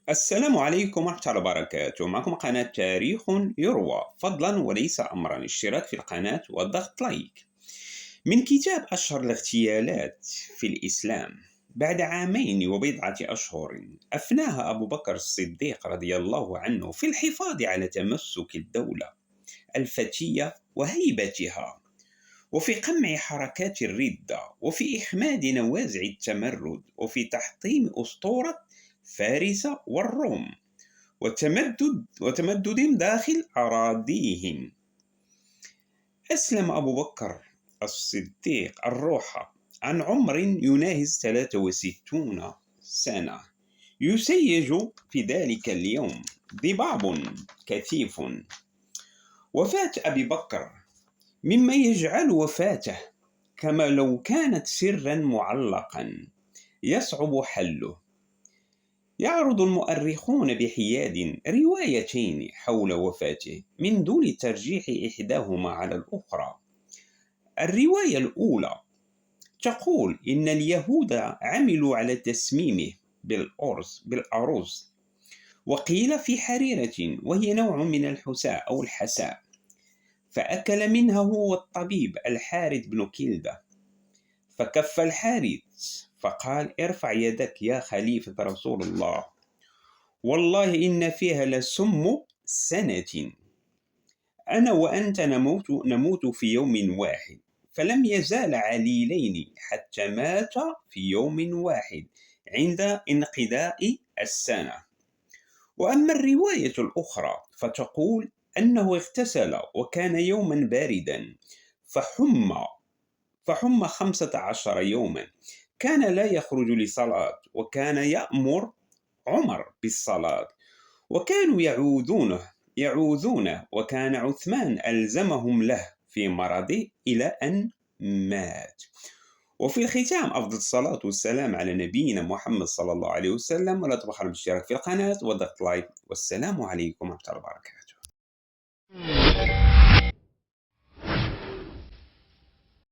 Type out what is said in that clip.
السلام عليكم ورحمة الله وبركاته. معكم قناة تاريخ يروى، فضلا وليس أمرا. الاشتراك في القناة وضغط لايك. من كتاب أشهر الاغتيالات في الإسلام. بعد عامين وبضعة أشهر أفناها أبو بكر الصديق رضي الله عنه في الحفاظ على تمسك الدولة الفتية وهيبتها، وفي قمع حركات الردة، وفي إخماد نوازع التمرد، وفي تحطيم أسطورة فارس والروم وتمددهم داخل أراضيهم. أسلم أبو بكر الصديق الروح عن عمر يناهز 63 سنة. يسيج في ذلك اليوم ضباب كثيف. وفاة أبي بكر مما يجعل وفاته كما لو كانت سرا معلقا يصعب حله. يعرض المؤرخون بحياد روايتين حول وفاته من دون ترجيح إحداهما على الأخرى. الرواية الأولى تقول إن اليهود عملوا على تسميمه بالأرز، وقيل في حريرة وهي نوع من الحساء أو الحساء، فأكل منها هو والطبيب الحارث بن كلدة، فكف الحارث فقال: ارفع يدك يا خليفة رسول الله، والله إن فيها لسم سنة، أنا وأنت نموت في يوم واحد. فلم يزال عليلين حتى مات في يوم واحد عند انقضاء السنة. وأما الرواية الأخرى فتقول أنه اغتسل وكان يوما باردا فحم 15 يوما، كان لا يخرج لصلاة، وكان يأمر عمر بالصلاة، وكانوا يعوذونه، وكان عثمان ألزمهم له في مرضه إلى أن مات. وفي الختام أفضل الصلاة والسلام على نبينا محمد صلى الله عليه وسلم، ولا تبخل بالاشتراك في القناة وضغط لايك، والسلام عليكم ورحمة الله وبركاته.